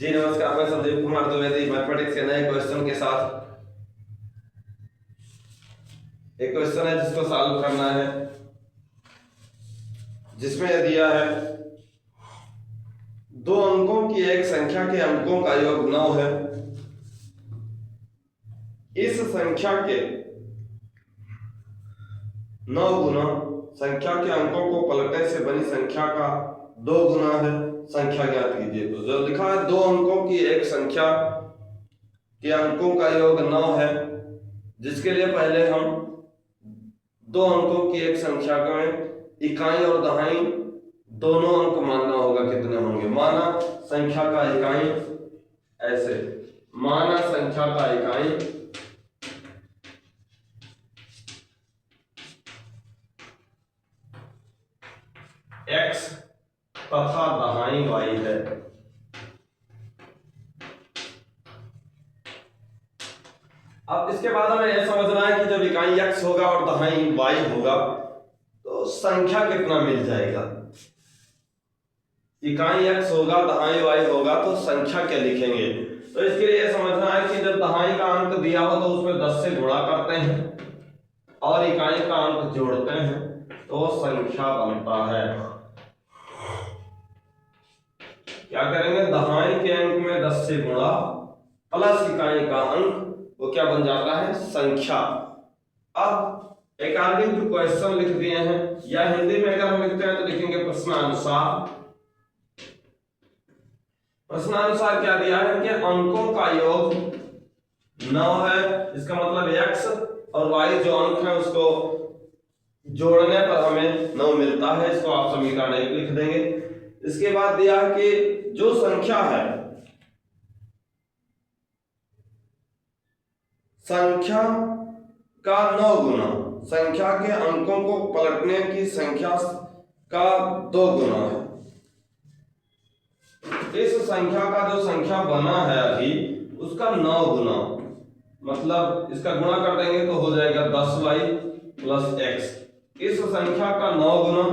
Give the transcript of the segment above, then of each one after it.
जी नमस्कार, मैं संदीप कुमार द्विवेदी मैथमेटिक्स के नए क्वेश्चन के साथ। एक क्वेश्चन है जिसको सॉल्व करना है, जिसमें दिया है दो अंकों की एक संख्या के अंकों का योग 9 है। इस संख्या के 9 गुना संख्या के अंकों को पलटने से बनी संख्या का 2 गुना है, संख्या ज्ञात कीजिए। तो जो लिखा है दो अंकों की एक संख्या के अंकों का योग 9 है, जिसके लिए पहले हम दो अंकों की एक संख्या में इकाई और दहाई दोनों अंक मानना होगा। कितने होंगे? माना संख्या का इकाई, ऐसे माना संख्या का इकाई x तथा दहाई y है। अब इसके बाद हमें यह समझना है कि जब इकाई x होगा और दहाई y होगा तो संख्या कितना मिल जाएगा। इकाई x होगा, दहाई y होगा, तो संख्या क्या लिखेंगे? तो इसके लिए यह समझना है कि जब दहाई का अंक दिया हो तो उसमें 10 से गुणा करते हैं और इकाई का अंक जोड़ते हैं तो संख्या बनता है। क्या करेंगे? दहाई के अंक में 10 से गुणा प्लस इकाई का अंक, वो क्या बन जाता है? संख्या। अब अकॉर्डिंग टू क्वेश्चन लिख दिए हैं, या हिंदी में अगर हम लिखते हैं तो लिखेंगे प्रश्नानुसार। प्रश्नानुसार क्या दिया है कि अंकों का योग 9 है, इसका मतलब x और y जो अंक है उसको जोड़ने पर हमें 9 मिलता है। इसको आप समीकरण 1 लिख देंगे। इसके बाद दिया है कि जो संख्या है, संख्या का 9 गुना संख्या के अंकों को पलटने की संख्या का 2 गुना है। इस संख्या का जो संख्या बना है अभी उसका 9 गुना, मतलब इसका गुणा कर देंगे तो हो जाएगा 10y प्लस x। इस संख्या का 9 गुना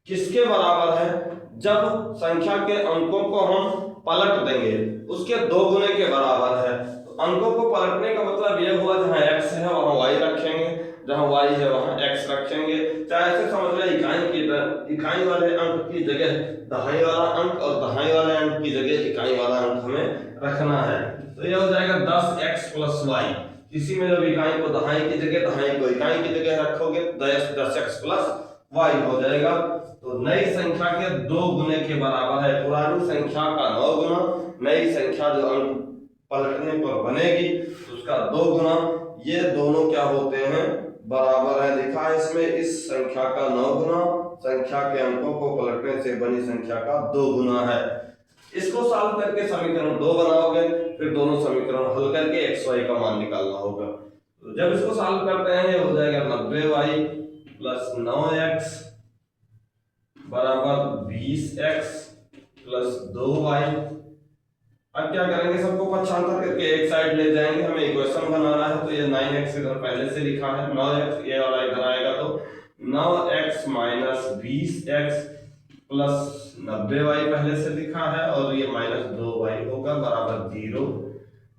किसके बराबर है? जब संख्या के अंकों को हम पलट देंगे उसके 2 गुने के बराबर है। तो अंकों को पलटने का मतलब यह हुआ जहां x है वहां y रखेंगे, जहां y है वहां x रखेंगे। चाहे ऐसे समझ लें इकाई वाले अंक की जगह दहाई वाला अंक और दहाई वाले अंक की जगह इकाई वाला अंक हमें रखना है। तो यह हो जाएगा 10x प्लस y। इसी में जब इकाई को दहाई की जगह, दहाई को इकाई की जगह रखोगे 10x प्लस y हो जाएगा। तो नई संख्या के 2 गुने के बराबर है। पुरानी संख्या का 9 गुना, नई संख्या जो अंक पलटने पर बनेगी उसका 2 गुना। ये दोनों क्या होते हैं? बराबर है। लिखा है इसमें इस संख्या का 9 गुना संख्या के अंकों को पलटने से बनी संख्या का 2 गुना है। इसको सॉल्व करके समीकरण 2 बनाओगे, फिर दोनों समीकरण हल करके x y का मान निकालना होगा। तो जब इसको सॉल्व करते हैं ये हो जाएगा 90y प्लस 9x बराबर 20x प्लस 2y। अब क्या करेंगे? सबको पक्षांतर करके एक साइड ले जाएंगे। हमें इक्वेशन बनाना है तो ये 9x इधर पहले से लिखा है, 9x ये वाला इधर आएगा तो 9x minus 20x plus 90y पहले से लिखा है और ये माइनस 2y होगा बराबर 0।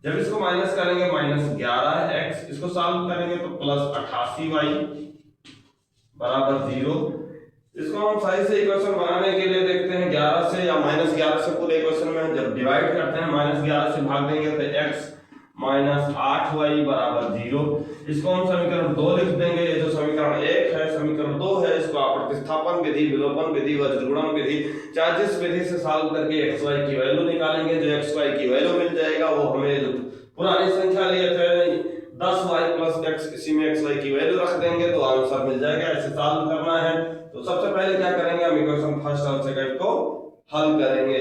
जब इसको माइनस करेंगे माइनस 11x, इसको सॉल्व करेंगे तो प्लस 88y बराबर 0। इसको हम सही से इक्वेशन बनाने के लिए देखते हैं 11 से या माइनस 11 से पूरे इक्वेशन में जब डिवाइड करते हैं माइनस 11 से भाग देंगे तो x माइनस 8y बराबर 0। इसको हम समीकरण 2 लिख देंगे। ये जो समीकरण 1 है, समीकरण 2 है, इसको आप प्रतिस्थापन विधि, विलोपन विधि, वज्रगुणन विधि, चाहे जिस विधि से सॉल्व करके x y की वैल्यू निकालेंगे, जो x y की वैल्यू मिल जाएगा वो हमें पुरानी संख्या लिए थे 10y प्लस x, इसी में x y की वैल्यू रख देंगे तो आंसर मिल जाएगा। ऐसे सॉल्व करना है तो सबसे पहले क्या करेंगे? हम इक्वेशन फर्स्ट और सेकंड को हल करेंगे।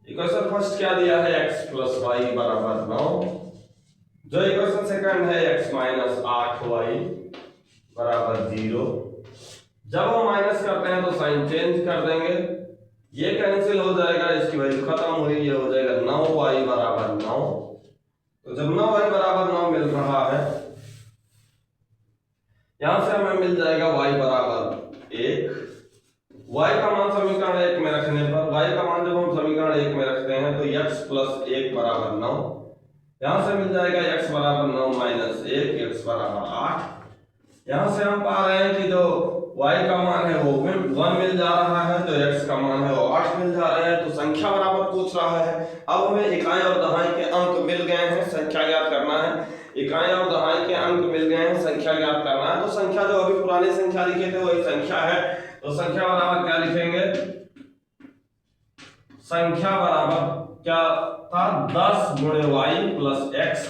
इक्वेशन फर्स्ट क्या दिया है? x प्लस वाई बराबर 9। जो इक्वेशन सेकंड है x माइनस 8y बराबर 0। जब हम माइनस करते हैं तो साइन चेंज कर देंगे, ये कैंसिल हो जाएगा, इसकी वैल्यू खत्म हुई, ये हो जाएगा 9y बराबर 9। तो जब 9y बराबर 9 मिल रहा है, यहां से हमें मिल बराबर 1 में रखते हैं तो x प्लस 1 बराबर 9। यहां से मिल जाएगा x बराबर 9 माइनस 1, x बराबर 8। यहां से हम पा रहे हैं कि जो y का मान है वो 1 मिल जा रहा है, तो x का मान है वो 8 मिल जा रहा है। तो संख्या बराबर पूछ रहा है। अब हमें इकाई और दहाई के अंक मिल गए हैं, संख्या ज्ञात करना है। इकाई और दहाई के अंक मिल गए हैं, संख्या ज्ञात करना है। तो संख्या जो अभी पुराने संख्या लिखे थे वही संख्या है, तो संख्या बराबर क्या लिखेंगे? संख्या बराबर क्या था? 10 गुणे y प्लस x।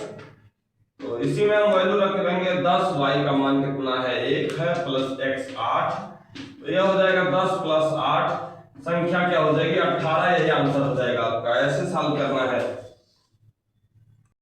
तो इसी में हम वैल्यू रख देंगे 10, y का मान कितना है 1 है, प्लस x 8। तो यह हो जाएगा 10 प्लस 8, संख्या क्या हो जाएगी 18। यही आंसर हो जाएगा आपका। ऐसे सॉल्व करना है।